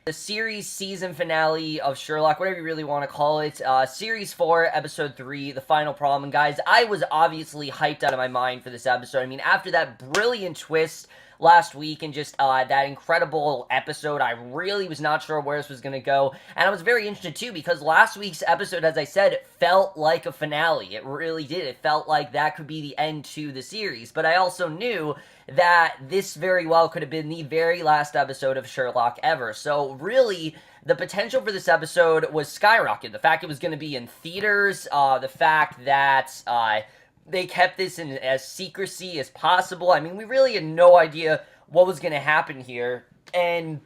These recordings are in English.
The series season finale of Sherlock, whatever you really want to call it, series 4, episode 3, the final problem. And guys, I was obviously hyped out of my mind for this episode. I mean, after that brilliant twist last week and just that incredible episode, I really was not sure where this was going to go. And I was very interested too, because last week's episode, as I said, felt like a finale. It really did. It felt like that could be the end to the series. But I also knew that this very well could have been the very last episode of Sherlock ever. So really, the potential for this episode was skyrocketed. The fact it was going to be in theaters, the fact that they kept this in as secrecy as possible. I mean, we really had no idea what was going to happen here. And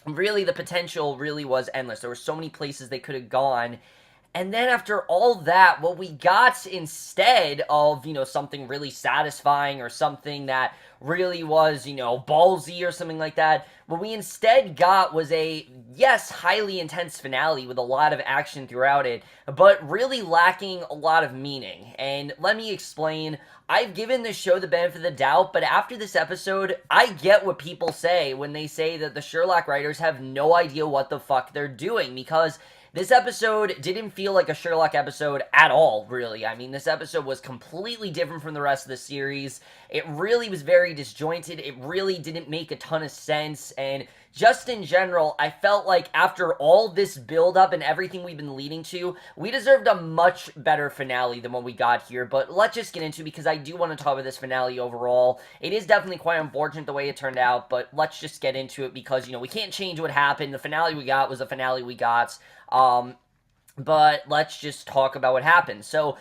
really, the potential really was endless. There were so many places they could have gone. And then after all that, what we got instead of, something really satisfying or something that really was, ballsy or something like that, what we instead got was a, yes, highly intense finale with a lot of action throughout it, but really lacking a lot of meaning. And let me explain. I've given this show the benefit of the doubt, but after this episode, I get what people say when they say that the Sherlock writers have no idea what the fuck they're doing, because this episode didn't feel like a Sherlock episode at all, really. I mean, this episode was completely different from the rest of the series. It really was very disjointed. It really didn't make a ton of sense. And just in general, I felt like after all this build-up and everything we've been leading to, we deserved a much better finale than what we got here. But let's just get into it, because I do want to talk about this finale overall. It is definitely quite unfortunate the way it turned out, but let's just get into it, because, we can't change what happened. The finale we got was the finale we got. But let's just talk about what happened. So,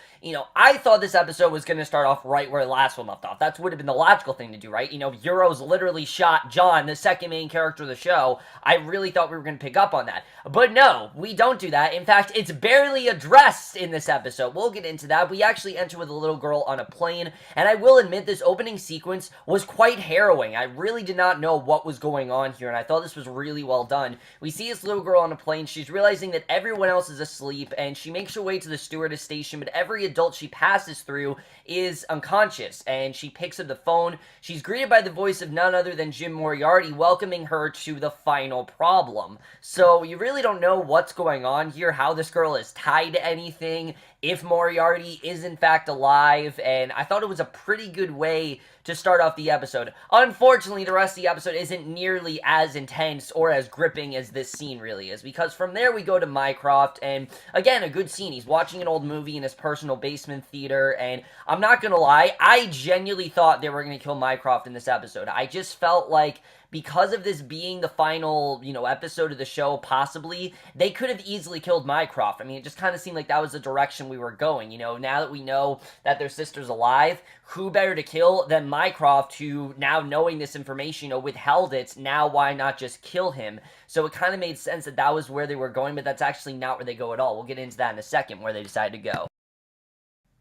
I thought this episode was going to start off right where the last one left off. That would have been the logical thing to do, right? Eurus literally shot John, the second main character of the show. I really thought we were going to pick up on that. But no, we don't do that. In fact, it's barely addressed in this episode. We'll get into that. We actually enter with a little girl on a plane, and I will admit this opening sequence was quite harrowing. I really did not know what was going on here, and I thought this was really well done. We see this little girl on a plane. She's realizing that everyone else is asleep, and she makes her way to the stewardess station, but every adult she passes through is unconscious, and she picks up the phone. She's greeted by the voice of none other than Jim Moriarty, welcoming her to the final problem. So you really don't know what's going on here, how this girl is tied to anything, if Moriarty is in fact alive, and I thought it was a pretty good way to start off the episode. Unfortunately, the rest of the episode isn't nearly as intense or as gripping as this scene really is, because from there we go to Mycroft, and again, a good scene. He's watching an old movie in his personal basement theater, and I'm not gonna lie, I genuinely thought they were gonna kill Mycroft in this episode. I just felt like, because of this being the final, episode of the show, possibly, they could have easily killed Mycroft. I mean, it just kind of seemed like that was the direction we were going, now that we know that their sister's alive, who better to kill than Mycroft, who, now knowing this information, withheld it, now why not just kill him? So it kind of made sense that that was where they were going, but that's actually not where they go at all. We'll get into that in a second, where they decide to go.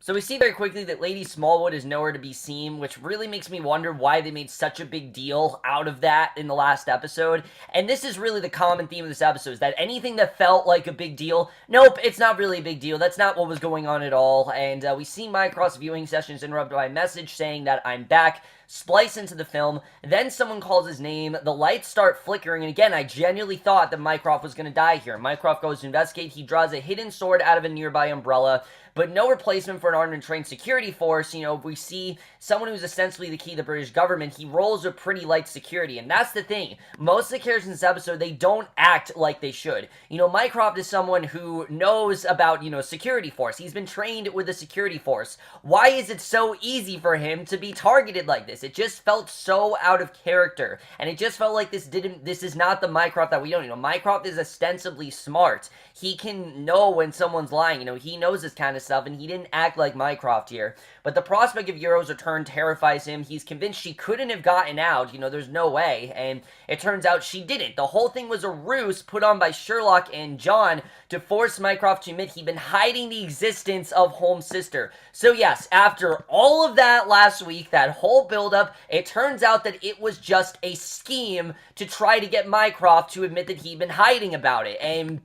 So we see very quickly that Lady Smallwood is nowhere to be seen, which really makes me wonder why they made such a big deal out of that in the last episode. And this is really the common theme of this episode, is that anything that felt like a big deal, nope, it's not really a big deal. That's not what was going on at all. And we see Mycroft's viewing sessions interrupted by a message saying that I'm back. Splice into the film, then someone calls his name, the lights start flickering, and again, I genuinely thought that Mycroft was going to die here. Mycroft goes to investigate. He draws a hidden sword out of a nearby umbrella, but no replacement for an armed and trained security force. We see someone who's ostensibly the key to the British government. He rolls with pretty light security, and that's the thing. Most of the characters in this episode, they don't act like they should. Mycroft is someone who knows about, security force. He's been trained with the security force. Why is it so easy for him to be targeted like this? It just felt so out of character, and it just felt like this is not the Mycroft that we know. Mycroft is ostensibly smart. He can know when someone's lying. He knows this kind of stuff, and he didn't act like Mycroft here. But the prospect of Eurus' return terrifies him. He's convinced she couldn't have gotten out. There's no way, and it turns out she didn't. The whole thing was a ruse put on by Sherlock and John to force Mycroft to admit he'd been hiding the existence of Holmes' sister. So yes, after all of that last week, that whole build-up, it turns out that it was just a scheme to try to get Mycroft to admit that he'd been hiding about it, and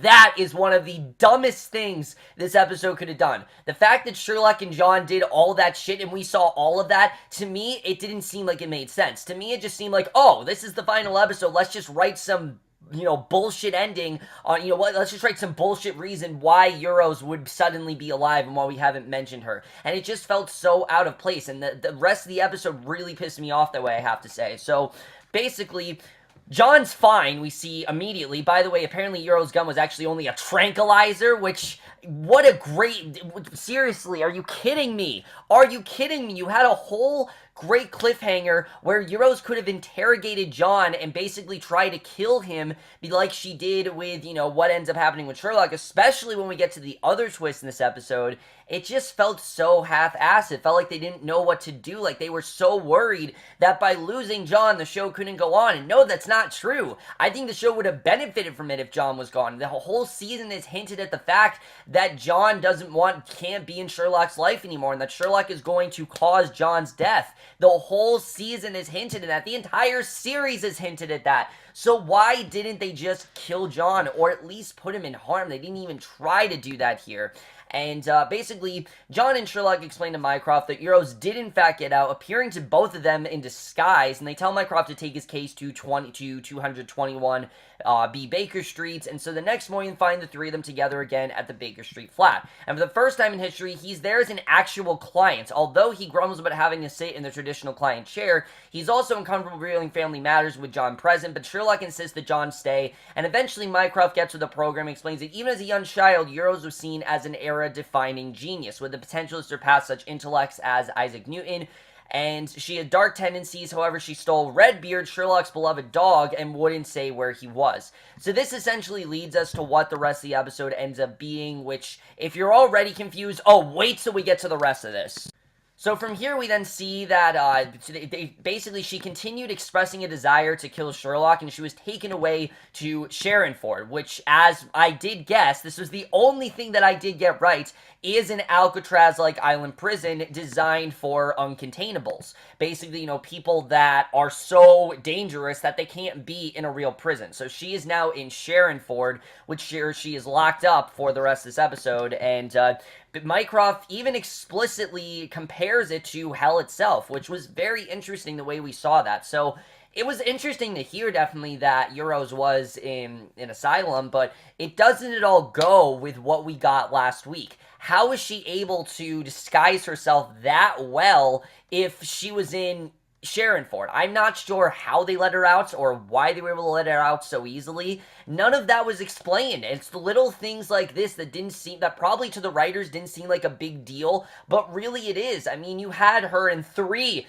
that is one of the dumbest things this episode could have done. The fact that Sherlock and John did all that shit and we saw all of that, to me, it didn't seem like it made sense. To me, it just seemed like, oh, this is the final episode, let's just write some bullshit ending on, what, let's just write some bullshit reason why Eurus would suddenly be alive and why we haven't mentioned her. And it just felt so out of place, and the rest of the episode really pissed me off that way, I have to say. So, basically, John's fine, we see immediately. By the way, apparently Eurus' gun was actually only a tranquilizer, which, what a great, seriously, are you kidding me? Are you kidding me? You had a whole great cliffhanger where Eurus could have interrogated John and basically try to kill him, like she did with, what ends up happening with Sherlock, especially when we get to the other twist in this episode. It just felt so half-assed. It felt like they didn't know what to do, like they were so worried that by losing John, the show couldn't go on. And no, that's not true. I think the show would have benefited from it if John was gone. The whole season is hinted at the fact that John can't be in Sherlock's life anymore, and that Sherlock is going to cause John's death. The whole season is hinted at that. The entire series is hinted at that. So why didn't they just kill John, or at least put him in harm? They didn't even try to do that here. And basically, John and Sherlock explain to Mycroft that Eurus did in fact get out, appearing to both of them in disguise, and they tell Mycroft to take his case to 221 B Baker Street, and so the next morning find the three of them together again at the Baker Street flat. And for the first time in history, he's there as an actual client. Although he grumbles about having to sit in the traditional client chair, he's also uncomfortable revealing family matters with John present, but Sherlock insists that John stay, and eventually Mycroft gets with the program and explains that even as a young child, Eurus was seen as an era-defining genius, with the potential to surpass such intellects as Isaac Newton, and she had dark tendencies. However, she stole Redbeard, Sherlock's beloved dog, and wouldn't say where he was. So this essentially leads us to what the rest of the episode ends up being, which, if you're already confused, wait till we get to the rest of this. So from here, we then see that basically she continued expressing a desire to kill Sherlock, and she was taken away to Sherrinford, which, as I did guess, this was the only thing that I did get right, is an Alcatraz-like island prison designed for uncontainables. Basically, people that are so dangerous that they can't be in a real prison. So she is now in Sherrinford, which she is locked up for the rest of this episode, and but Mycroft even explicitly compares it to hell itself, which was very interesting the way we saw that. So it was interesting to hear, definitely, that Eurus was in an asylum, but it doesn't at all go with what we got last week. How is she able to disguise herself that well if she was in Sherrinford? I'm not sure how they let her out or why they were able to let her out so easily. None of that was explained. It's the little things like this that probably to the writers didn't seem like a big deal, but really it is. I mean, you had her in three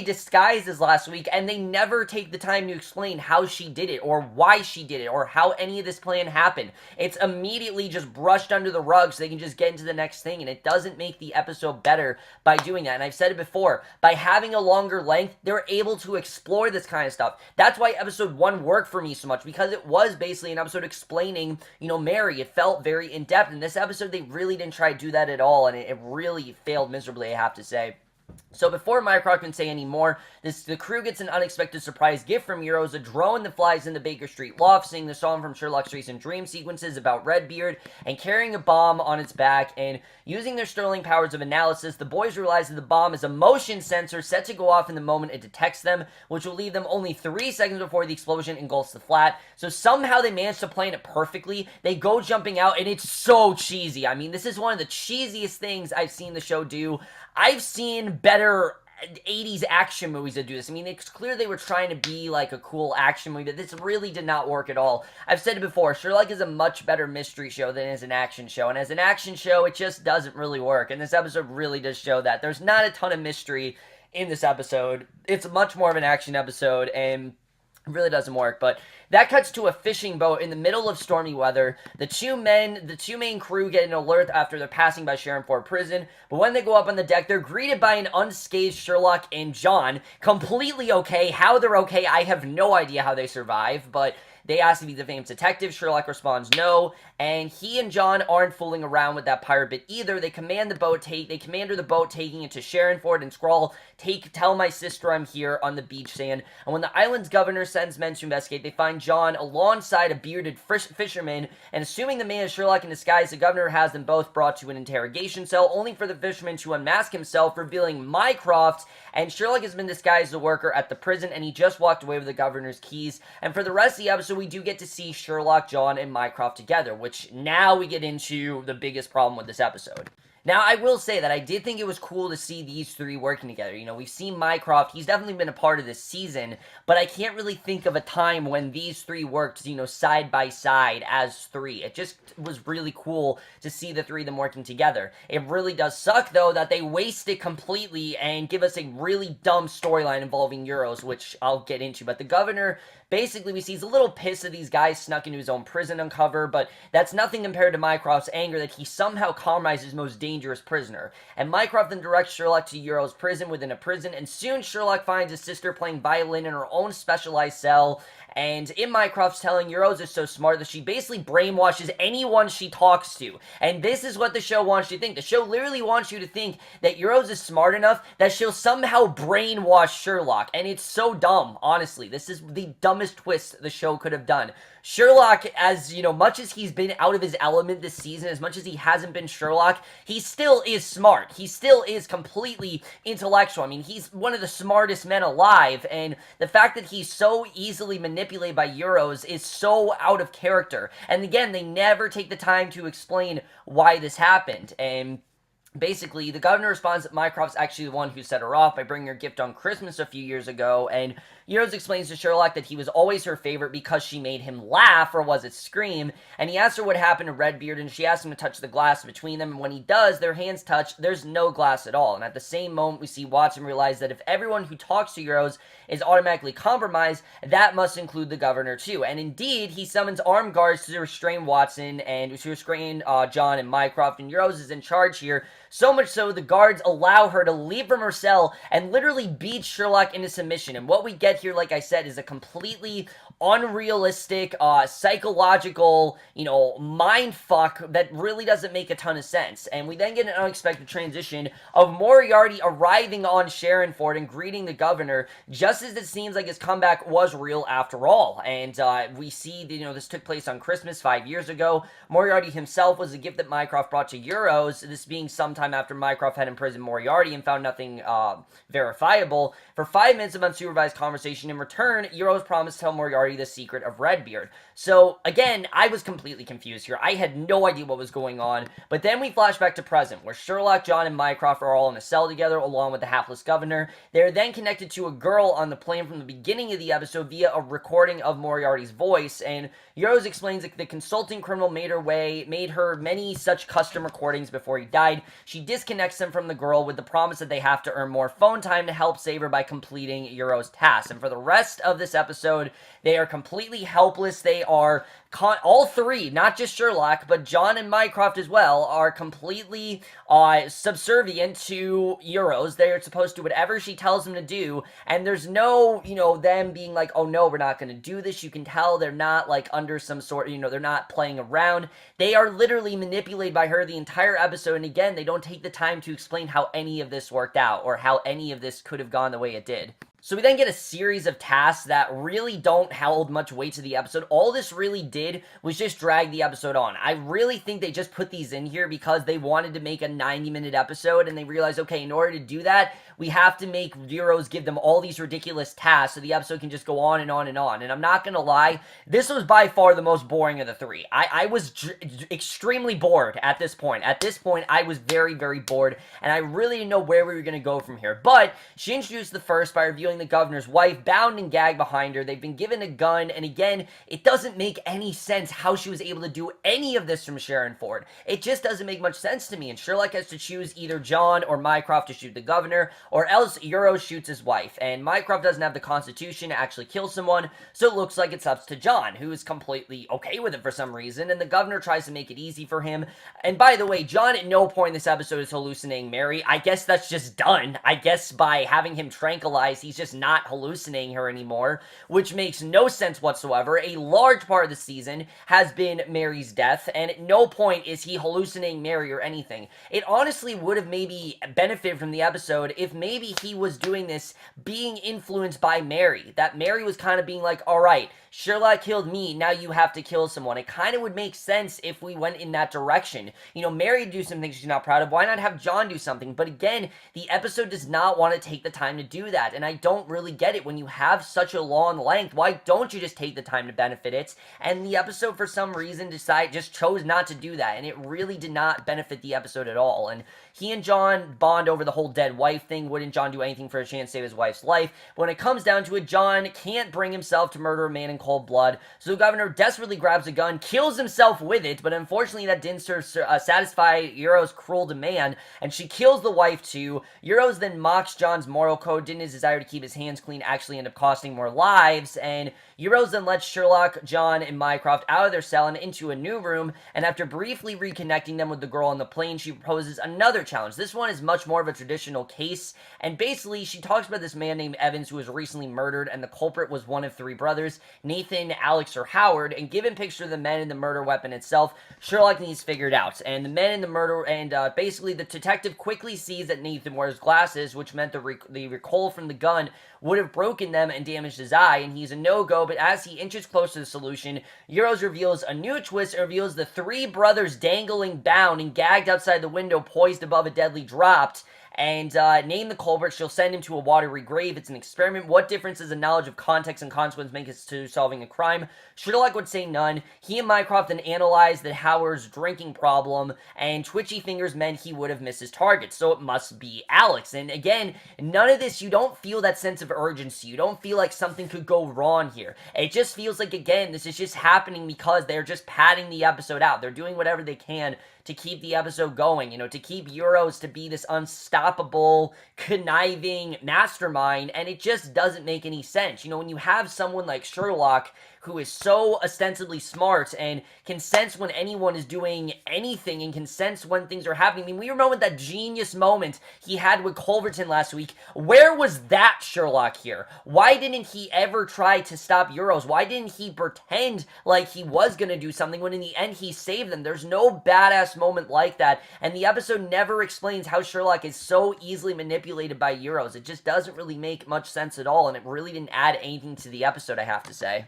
disguises last week, and they never take the time to explain how she did it, or why she did it, or how any of this plan happened. It's immediately just brushed under the rug so they can just get into the next thing, and it doesn't make the episode better by doing that. And I've said it before, by having a longer length, they're able to explore this kind of stuff. That's why episode 1 worked for me so much, because it was basically an episode explaining, Mary. It felt very in-depth. In this episode, they really didn't try to do that at all, and it really failed miserably, I have to say. So before Mycroft can say any more, the crew gets an unexpected surprise gift from Eurus, a drone that flies in the Baker Street loft, singing the song from Sherlock's recent dream sequences about Redbeard, and carrying a bomb on its back. And using their sterling powers of analysis, the boys realize that the bomb is a motion sensor set to go off in the moment it detects them, which will leave them only 3 seconds before the explosion engulfs the flat. So somehow they managed to plan it perfectly. They go jumping out, and it's so cheesy. I mean, this is one of the cheesiest things I've seen the show do. I've seen better 80s action movies that do this. I mean, it's clear they were trying to be like a cool action movie, but this really did not work at all. I've said it before, Sherlock is a much better mystery show than it is an action show, and as an action show, it just doesn't really work, and this episode really does show that. There's not a ton of mystery in this episode. It's much more of an action episode, and it really doesn't work. But that cuts to a fishing boat in the middle of stormy weather. The two main crew get an alert after they're passing by Sherrinford prison, but when they go up on the deck, they're greeted by an unscathed Sherlock and John, completely okay. How they're okay, I have no idea how they survive, but they ask if he's a famous detective. Sherlock responds no, and he and John aren't fooling around with that pirate bit either. They command her the boat taking it to Sherrinford and scrawl, tell my sister I'm here on the beach sand. And when the island's governor sends men to investigate, they find John alongside a bearded fisherman, and assuming the man is Sherlock in disguise, the governor has them both brought to an interrogation cell, only for the fisherman to unmask himself, revealing Mycroft, and Sherlock has been disguised as a worker at the prison, and he just walked away with the governor's keys. And for the rest of the episode, we do get to see Sherlock, John, and Mycroft together, which now we get into the biggest problem with this episode. Now, I will say that I did think it was cool to see these three working together. You know, we've seen Mycroft, he's definitely been a part of this season, but I can't really think of a time when these three worked, you know, side by side as three. It just was really cool to see the three of them working together. It really does suck, though, that they waste it completely and give us a really dumb storyline involving Eurus, which I'll get into. But the governor, basically, we see he's a little pissed that these guys snuck into his own prison uncover, but that's nothing compared to Mycroft's anger that he somehow compromised his most dangerous prisoner. And Mycroft then directs Sherlock to Eurus' prison within a prison, and soon Sherlock finds his sister playing violin in her own specialized cell, and in Mycroft's telling, Eurus is so smart that she basically brainwashes anyone she talks to. And this is what the show wants you to think. The show literally wants you to think that Eurus is smart enough that she'll somehow brainwash Sherlock. And it's so dumb, honestly. This is the dumbest twist the show could have done. Sherlock, as, you know, much as he's been out of his element this season, as much as he hasn't been Sherlock, he still is smart. He still is completely intellectual. I mean, he's one of the smartest men alive, and the fact that he's so easily manipulated by Eurus is so out of character. And again, they never take the time to explain why this happened, and basically, the governor responds that Mycroft's actually the one who set her off by bringing her gift on Christmas a few years ago, and Eurus explains to Sherlock that he was always her favorite because she made him laugh, or was it scream, and he asks her what happened to Redbeard, and she asks him to touch the glass between them, and when he does, their hands touch, there's no glass at all, and at the same moment, we see Watson realize that if everyone who talks to Eurus is automatically compromised, that must include the governor too, and indeed, he summons armed guards to restrain Watson, and to restrain John and Mycroft, and Eurus is in charge here, so much so the guards allow her to leave from her cell and literally beat Sherlock into submission. And what we get here, like I said, is a completely unrealistic, psychological, you know, mind fuck that really doesn't make a ton of sense. And we then get an unexpected transition of Moriarty arriving on Sherrinford and greeting the governor, just as it seems like his comeback was real after all. And we see, you know, this took place on Christmas 5 years ago. Moriarty himself was a gift that Mycroft brought to Eurus, this being sometime after Mycroft had imprisoned Moriarty and found nothing verifiable. For 5 minutes of unsupervised conversation, in return, Eurus promised to tell Moriarty the secret of Redbeard. So, again, I was completely confused here. I had no idea what was going on. But then we flash back to present, where Sherlock, John, and Mycroft are all in a cell together, along with the hapless governor. They are then connected to a girl on the plane from the beginning of the episode via a recording of Moriarty's voice, and Eurus explains that the consulting criminal made her many such custom recordings before he died. She disconnects them from the girl with the promise that they have to earn more phone time to help save her by completing Eurus' tasks. And for the rest of this episode, they are completely helpless. They are all three, not just Sherlock, but John and Mycroft as well, are completely subservient to Eurus. They're supposed to do whatever she tells them to do, and there's no, you know, them being like, oh no, we're not going to do this. You can tell they're not, like, under some sort, you know, they're not playing around. They are literally manipulated by her the entire episode, and again, they don't take the time to explain how any of this worked out, or how any of this could have gone the way it did. So we then get a series of tasks that really don't hold much weight to the episode. All this really did was just drag the episode on. I really think they just put these in here because they wanted to make a 90-minute episode, and they realized, okay, in order to do that, we have to make Eurus give them all these ridiculous tasks so the episode can just go on and on and on. And I'm not gonna lie, this was by far the most boring of the three. I was extremely bored at this point. At this point, I was very, very bored, and I really didn't know where we were gonna go from here. But she introduced the first by reviewing the governor's wife, bound and gagged behind her. They've been given a gun, and again, it doesn't make any sense how she was able to do any of this from Sherrinford. It just doesn't make much sense to me, and Sherlock has to choose either John or Mycroft to shoot the governor, or else Eurus shoots his wife, and Mycroft doesn't have the constitution to actually kill someone, so it looks like it's up to John, who is completely okay with it for some reason, and the governor tries to make it easy for him. And by the way, John at no point in this episode is hallucinating Mary. I guess that's just done. I guess by having him tranquilized, he's just not hallucinating her anymore, which makes no sense whatsoever. A large part of the season has been Mary's death, and at no point is he hallucinating Mary or anything. It honestly would have maybe benefited from the episode if maybe he was doing this being influenced by Mary. That Mary was kind of being like, alright, Sherlock killed me, now you have to kill someone. It kind of would make sense if we went in that direction. You know, Mary do something she's not proud of, why not have John do something? But again, the episode does not want to take the time to do that, and I don't don't really get it. When you have such a long length, why don't you just take the time to benefit it? And the episode, for some reason, just chose not to do that, and it really did not benefit the episode at all. And he and John bond over the whole dead wife thing. Wouldn't John do anything for a chance to save his wife's life? But when it comes down to it, John can't bring himself to murder a man in cold blood, so the governor desperately grabs a gun, kills himself with it, but unfortunately that didn't satisfy Eurus' cruel demand, and she kills the wife too. Eurus then mocks John's moral code, didn't his desire to keep his hands clean actually end up costing more lives, and Eurus then lets Sherlock, John, and Mycroft out of their cell and into a new room, and after briefly reconnecting them with the girl on the plane, she proposes another challenge. This one is much more of a traditional case, and basically she talks about this man named Evans who was recently murdered, and the culprit was one of three brothers, Nathan, Alex, or Howard, and given picture of the men and the murder weapon itself, Sherlock needs figured out, and the men in the murder, and basically the detective quickly sees that Nathan wears glasses, which meant the recoil from the gun would have broken them and damaged his eye, and he's a no-go, but as he inches closer to the solution, Eurus reveals a new twist and reveals the three brothers dangling bound and gagged outside the window, poised above a deadly draught, and name the culprit. She'll send him to a watery grave. It's an experiment. What difference does a knowledge of context and consequence make us to solving a crime? Sherlock would say none. He and Mycroft then analyzed that Howard's drinking problem, and twitchy fingers meant he would have missed his target, so it must be Alex. And again, none of this, you don't feel that sense of urgency. You don't feel like something could go wrong here. It just feels like, again, this is just happening because they're just padding the episode out. They're doing whatever they can to keep the episode going, to keep Eurus to be this unstoppable, conniving mastermind, and it just doesn't make any sense. When you have someone like Sherlock, who is so ostensibly smart and can sense when anyone is doing anything and can sense when things are happening. I mean, we remember that genius moment he had with Culverton last week. Where was that Sherlock here? Why didn't he ever try to stop Eurus? Why didn't he pretend like he was going to do something when in the end he saved them? There's no badass moment like that, and the episode never explains how Sherlock is so easily manipulated by Eurus. It just doesn't really make much sense at all, and it really didn't add anything to the episode, I have to say.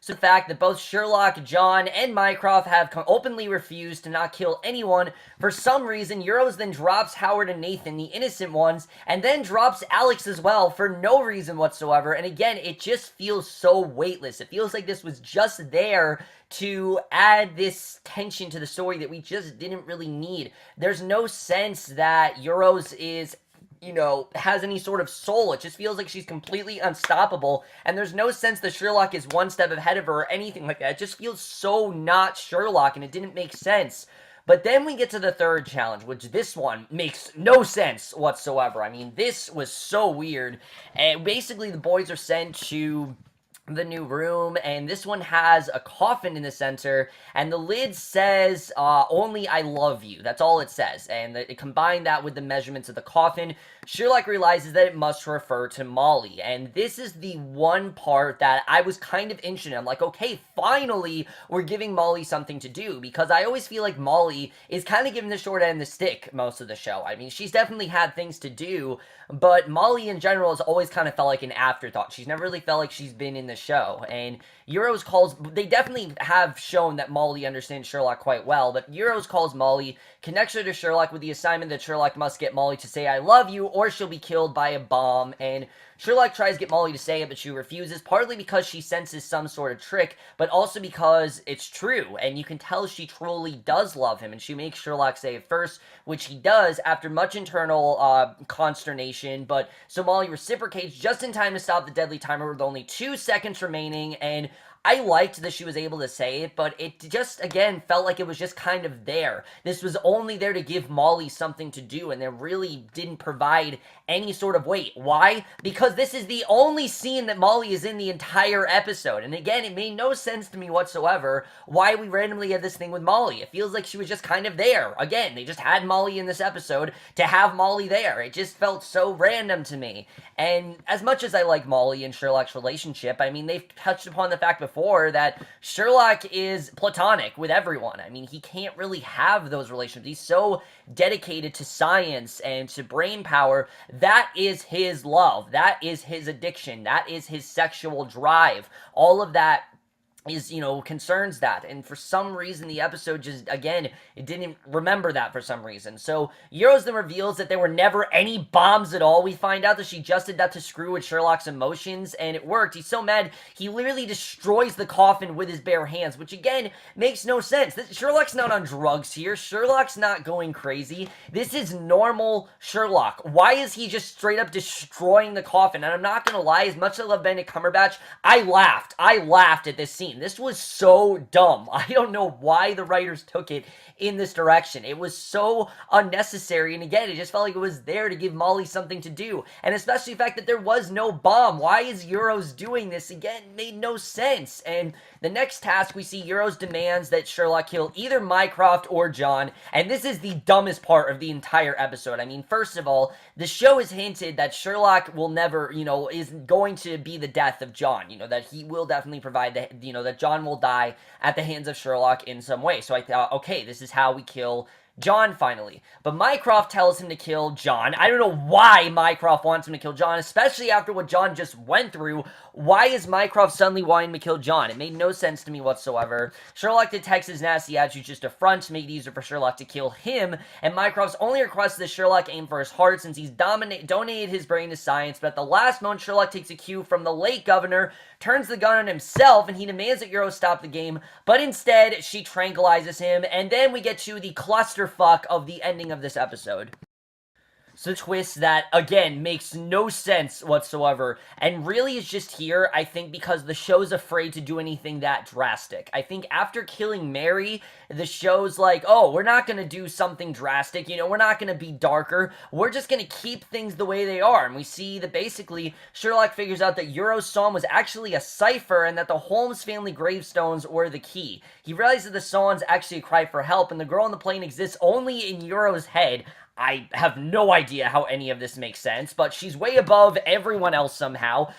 So the fact that both Sherlock, John, and Mycroft have openly refused to not kill anyone, for some reason, Eurus then drops Howard and Nathan, the innocent ones, and then drops Alex as well for no reason whatsoever. And again, it just feels so weightless. It feels like this was just there to add this tension to the story that we just didn't really need. There's no sense that Eurus is has any sort of soul. It just feels like she's completely unstoppable, and there's no sense that Sherlock is one step ahead of her or anything like that. It just feels so not Sherlock, and it didn't make sense. But then we get to the third challenge, which this one makes no sense whatsoever. I mean, this was so weird. And basically, the boys are sent to the new room, and this one has a coffin in the center, and the lid says, only I love you. That's all it says, and it combined that with the measurements of the coffin. Sherlock realizes that it must refer to Molly, and this is the one part that I was kind of interested in. I'm like, okay, finally, we're giving Molly something to do, because I always feel like Molly is kind of given the short end of the stick most of the show. I mean, she's definitely had things to do, but Molly in general has always kind of felt like an afterthought. She's never really felt like she's been in the show, and Eurus they definitely have shown that Molly understands Sherlock quite well, but Eurus calls Molly, connects her to Sherlock with the assignment that Sherlock must get Molly to say I love you, or she'll be killed by a bomb, and Sherlock tries to get Molly to say it, but she refuses, partly because she senses some sort of trick, but also because it's true, and you can tell she truly does love him, and she makes Sherlock say it first, which he does after much internal consternation, but so Molly reciprocates just in time to stop the deadly timer with only 2 seconds remaining, and I liked that she was able to say it, but it just, again, felt like it was just kind of there. This was only there to give Molly something to do, and it really didn't provide any sort of weight. Why? Because this is the only scene that Molly is in the entire episode, and again, it made no sense to me whatsoever why we randomly had this thing with Molly. It feels like she was just kind of there. Again, they just had Molly in this episode to have Molly there. It just felt so random to me. And as much as I like Molly and Sherlock's relationship, I mean, they've touched upon the fact before that Sherlock is platonic with everyone. I mean, he can't really have those relationships. He's so dedicated to science and to brain power. That is his love. That is his addiction. That is his sexual drive. All of that is, concerns that. And for some reason, the episode just, again, it didn't remember that for some reason. So Eurus then reveals that there were never any bombs at all. We find out that she just did that to screw with Sherlock's emotions, and it worked. He's so mad, he literally destroys the coffin with his bare hands, which, again, makes no sense. Sherlock's not on drugs here. Sherlock's not going crazy. This is normal Sherlock. Why is he just straight up destroying the coffin? And I'm not gonna lie, as much as I love Benedict Cumberbatch, I laughed at this scene. This was so dumb. I don't know why the writers took it in this direction. It was so unnecessary, and again, it just felt like it was there to give Molly something to do, and especially the fact that there was no bomb. Why is Eurus doing this? Again, made no sense. And the next task we see, Eurus demands that Sherlock kill either Mycroft or John, and this is the dumbest part of the entire episode. I mean, first of all, the show has hinted that Sherlock will never, is going to be the death of John, that he will definitely provide that John will die at the hands of Sherlock in some way. So I thought, okay, this is how we kill John finally. But Mycroft tells him to kill John. I don't know why Mycroft wants him to kill John, especially after what John just went through. Why is Mycroft suddenly wanting to kill John? It made no sense to me whatsoever. Sherlock detects his nasty attitude just a front to make it easier for Sherlock to kill him, and Mycroft's only request is that Sherlock aim for his heart since he's donated his brain to science, but at the last moment, Sherlock takes a cue from the late governor, turns the gun on himself, and he demands that Eurus stop the game, but instead, she tranquilizes him, and then we get to the clusterfuck of the ending of this episode. So the twist that, again, makes no sense whatsoever, and really is just here, I think, because the show's afraid to do anything that drastic. I think after killing Mary, the show's like, oh, we're not gonna do something drastic, we're not gonna be darker, we're just gonna keep things the way they are. And we see that basically, Sherlock figures out that Eurus' song was actually a cipher, and that the Holmes family gravestones were the key. He realizes that the song's actually a cry for help, and the girl on the plane exists only in Eurus' head. I have no idea how any of this makes sense, but she's way above everyone else somehow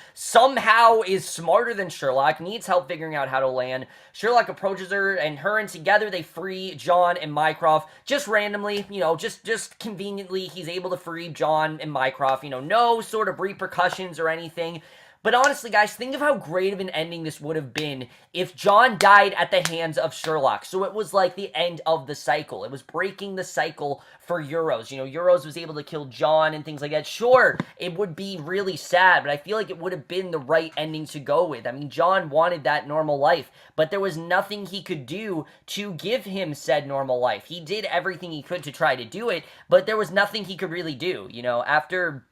is smarter than Sherlock, needs help figuring out how to land. Sherlock approaches her, and together they free John and Mycroft, just randomly, just conveniently, he's able to free John and Mycroft, no sort of repercussions or anything. But honestly, guys, think of how great of an ending this would have been if John died at the hands of Sherlock. So it was like the end of the cycle. It was breaking the cycle for Eurus. Eurus was able to kill John and things like that. Sure, it would be really sad, but I feel like it would have been the right ending to go with. I mean, John wanted that normal life, but there was nothing he could do to give him said normal life. He did everything he could to try to do it, but there was nothing he could really do. After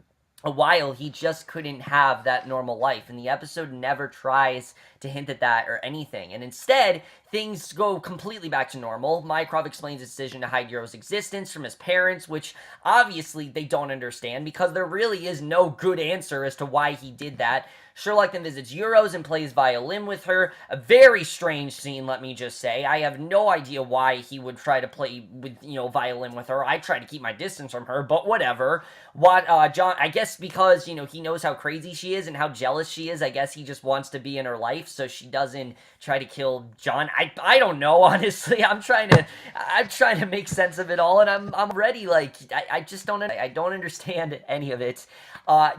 a while, he just couldn't have that normal life, and the episode never tries to hint at that or anything, and instead, things go completely back to normal. Mycroft explains his decision to hide Eurus' existence from his parents, which obviously they don't understand, because there really is no good answer as to why he did that. Sherlock then visits Eurus and plays violin with her. A very strange scene, let me just say. I have no idea why he would try to play with, violin with her. I try to keep my distance from her, but whatever. John, I guess because, he knows how crazy she is and how jealous she is, I guess he just wants to be in her life, so she doesn't try to kill John. I don't know, honestly. I'm trying to make sense of it all, and I'm ready. I just don't understand any of it.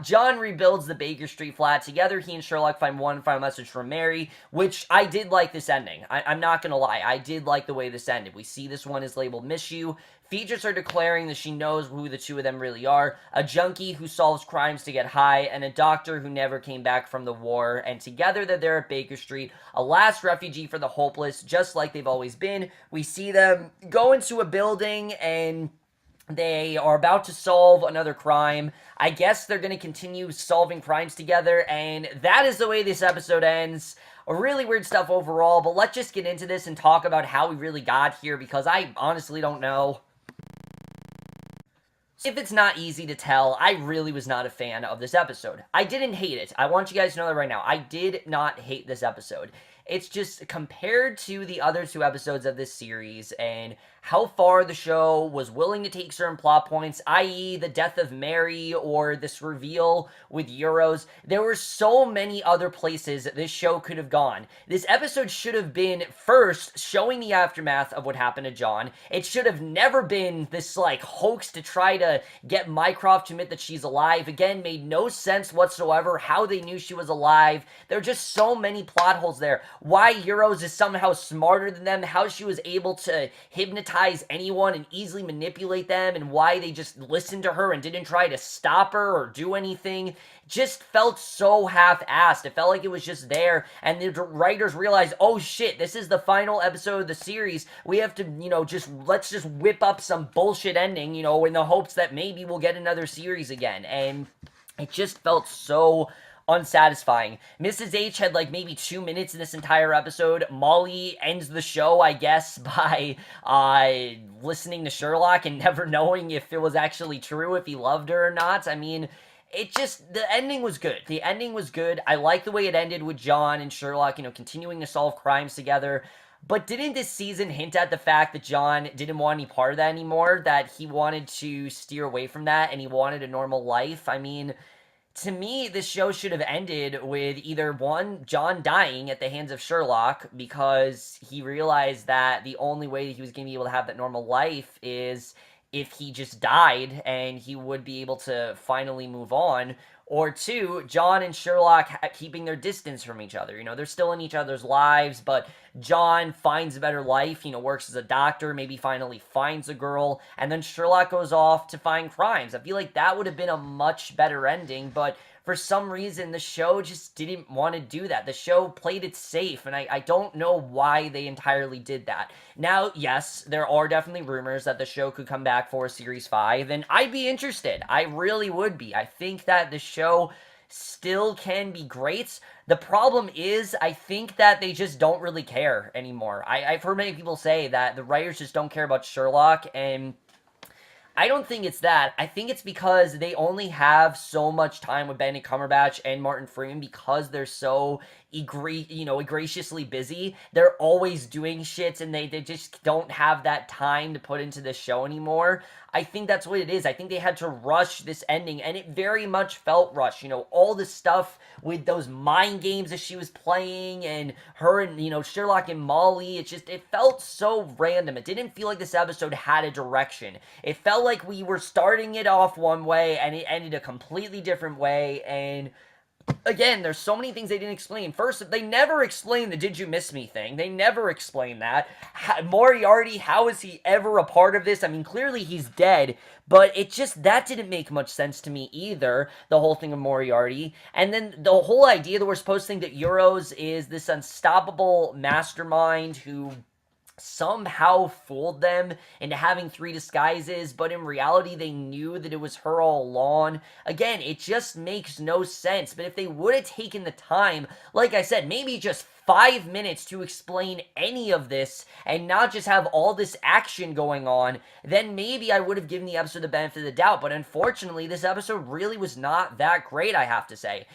John rebuilds the Baker Street flat. Together, he and Sherlock find one final message from Mary, which I did like this ending. I'm not gonna lie, I did like the way this ended. We see this one is labeled Miss You. Features her declaring that she knows who the two of them really are, a junkie who solves crimes to get high, and a doctor who never came back from the war, and together they're there at Baker Street, a last refugee for the hopeless, just like they've always been. We see them go into a building, and they are about to solve another crime. I guess they're going to continue solving crimes together, and that is the way this episode ends. Really weird stuff overall, but let's just get into this and talk about how we really got here, because I honestly don't know. If it's not easy to tell, I really was not a fan of this episode. I didn't hate it. I want you guys to know that right now. I did not hate this episode. It's just compared to the other two episodes of this series and how far the show was willing to take certain plot points, i.e. the death of Mary or this reveal with Eurus. There were so many other places this show could have gone. This episode should have been first showing the aftermath of what happened to John. It should have never been this hoax to try to get Mycroft to admit that she's alive. Again, made no sense whatsoever how they knew she was alive. There are just so many plot holes there. why Eurus is somehow smarter than them, how she was able to hypnotize anyone and easily manipulate them, and why they just listened to her and didn't try to stop her or do anything. Just felt so half-assed. It felt like it was just there, and the writers realized, oh shit, this is the final episode of the series. We have to, let's just whip up some bullshit ending, in the hopes that maybe we'll get another series again. And it just felt so unsatisfying. Mrs. H had like maybe 2 minutes in this entire episode. Molly ends the show, I guess, by listening to Sherlock and never knowing if it was actually true, if he loved her or not. I mean, the ending was good. The ending was good. I like the way it ended with John and Sherlock, continuing to solve crimes together. But didn't this season hint at the fact that John didn't want any part of that anymore? That he wanted to steer away from that and he wanted a normal life? I mean, to me, this show should have ended with either one, John dying at the hands of Sherlock because he realized that the only way that he was going to be able to have that normal life is if he just died and he would be able to finally move on. Or two, John and Sherlock keeping their distance from each other. They're still in each other's lives, but John finds a better life, works as a doctor, maybe finally finds a girl, and then Sherlock goes off to find crimes. I feel like that would have been a much better ending, but for some reason, the show just didn't want to do that. The show played it safe, and I don't know why they entirely did that. Now, yes, there are definitely rumors that the show could come back for Series 5, and I'd be interested. I really would be. I think that the show still can be great. The problem is, I think that they just don't really care anymore. I've heard many people say that the writers just don't care about Sherlock, and I don't think it's that. I think it's because they only have so much time with Benedict Cumberbatch and Martin Freeman because they're so ingraciously busy. They're always doing shit, and they just don't have that time to put into the show anymore. I think that's what it is. I think they had to rush this ending, and it very much felt rushed. All the stuff with those mind games that she was playing, and her and, Sherlock and Molly, it felt so random. It didn't feel like this episode had a direction. It felt like we were starting it off one way, and it ended a completely different way, and again, there's so many things they didn't explain. First, they never explained the "did you miss me" thing. They never explained that. Moriarty, how is he ever a part of this? I mean, clearly he's dead, but that didn't make much sense to me either, the whole thing of Moriarty. And then the whole idea that we're supposed to think that Eurus is this unstoppable mastermind who somehow fooled them into having 3 disguises, but in reality they knew that it was her all along. Again, it just makes no sense. But if they would have taken the time, like I said, maybe just 5 minutes to explain any of this and not just have all this action going on, then maybe I would have given the episode the benefit of the doubt. But unfortunately, this episode really was not that great, I have to say.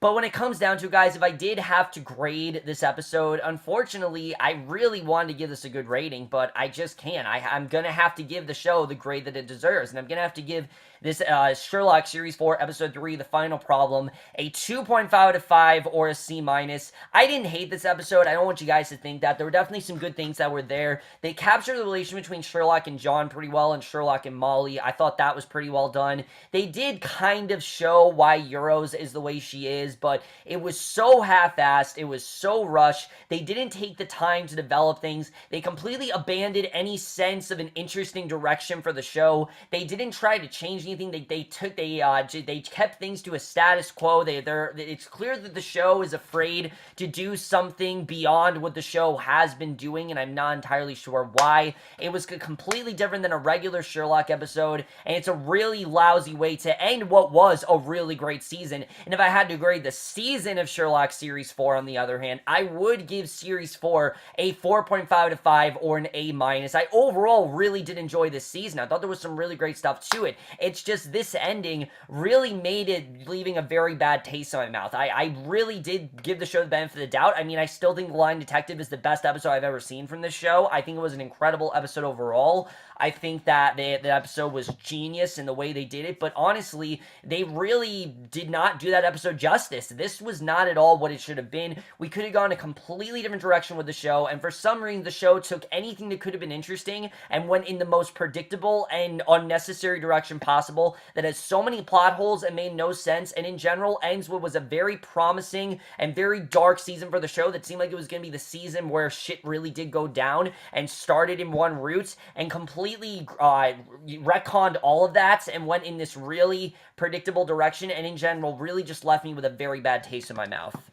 But when it comes down to it, guys, if I did have to grade this episode, unfortunately, I really wanted to give this a good rating, but I just can't. I'm going to have to give the show the grade that it deserves, and I'm going to have to give this Sherlock Series 4, Episode 3, The Final Problem, a 2.5 out of 5 or a C-. I didn't hate this episode. I don't want you guys to think that. There were definitely some good things that were there. They captured the relation between Sherlock and John pretty well, and Sherlock and Molly. I thought that was pretty well done. They did kind of show why Eurus is the way she is, but it was so half-assed. It was so rushed. They didn't take the time to develop things. They completely abandoned any sense of an interesting direction for the show. They didn't try to change anything. They kept things to a status quo. It's clear that the show is afraid to do something beyond what the show has been doing, and I'm not entirely sure why. It was completely different than a regular Sherlock episode, and it's a really lousy way to end what was a really great season. And if I had to grade the season of Sherlock Series 4, on the other hand, I would give Series 4 a 4.5 out of 5 or an A-. I overall really did enjoy this season. I thought there was some really great stuff to it. It's just this ending really made it leaving a very bad taste in my mouth. I really did give the show the benefit of the doubt. I mean, I still think The Lying Detective is the best episode I've ever seen from this show. I think it was an incredible episode overall. I think that the episode was genius in the way they did it, but honestly, they really did not do that episode justice. This was not at all what it should have been. We could have gone a completely different direction with the show, and for some reason, the show took anything that could have been interesting and went in the most predictable and unnecessary direction possible. possible, that has so many plot holes and made no sense, and in general ends what was a very promising and very dark season for the show that seemed like it was going to be the season where shit really did go down and started in one route and completely retconned all of that and went in this really predictable direction, and in general really just left me with a very bad taste in my mouth.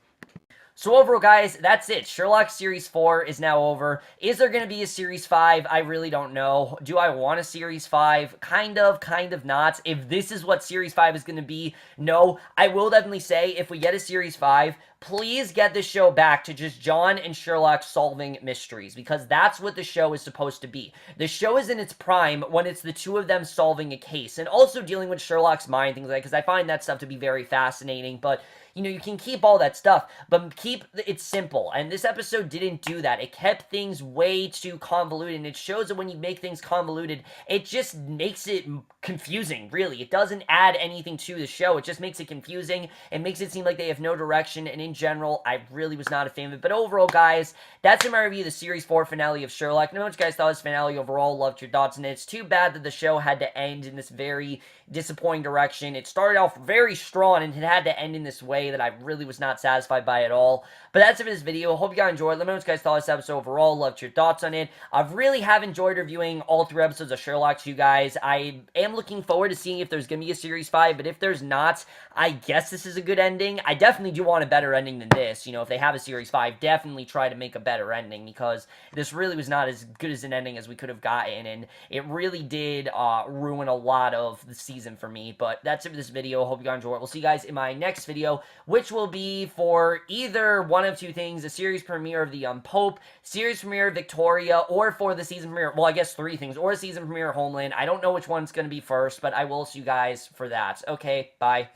So overall, guys, that's it. Sherlock Series 4 is now over. Is there going to be a Series 5? I really don't know. Do I want a Series 5? Kind of not. If this is what Series 5 is going to be, no. I will definitely say, if we get a Series 5, please get this show back to just John and Sherlock solving mysteries, because that's what the show is supposed to be. The show is in its prime when it's the two of them solving a case, and also dealing with Sherlock's mind, things like that, because I find that stuff to be very fascinating, but you know, you can keep all that stuff, but keep it simple. And this episode didn't do that. It kept things way too convoluted, and it shows that when you make things convoluted, it just makes it confusing, really. It doesn't add anything to the show. It just makes it confusing. It makes it seem like they have no direction, and in general, I really was not a fan of it. But overall, guys, that's in my review of the Series 4 finale of Sherlock. I know what you guys thought of this finale overall. Loved your thoughts on it. It's too bad that the show had to end in this very disappointing direction. It started off very strong, and it had to end in this way that I really was not satisfied by at all. But that's it for this video. Hope you guys enjoyed. Let me know what you guys thought of this episode overall. Loved your thoughts on it. I really have enjoyed reviewing all 3 episodes of Sherlock to you guys. I am looking forward to seeing if there's going to be a Series 5, but if there's not, I guess this is a good ending. I definitely do want a better ending than this. You know, if they have a Series 5, definitely try to make a better ending, because this really was not as good as an ending as we could have gotten, and it really did ruin a lot of the season for me. But that's it for this video. Hope you guys enjoyed. We'll see you guys in my next video, which will be for either one of 2 things: the series premiere of the Pope, series premiere of Victoria, or for the season premiere, well, I guess 3 things, or a season premiere of Homeland. I don't know which one's going to be first, but I will see you guys for that. Okay, bye.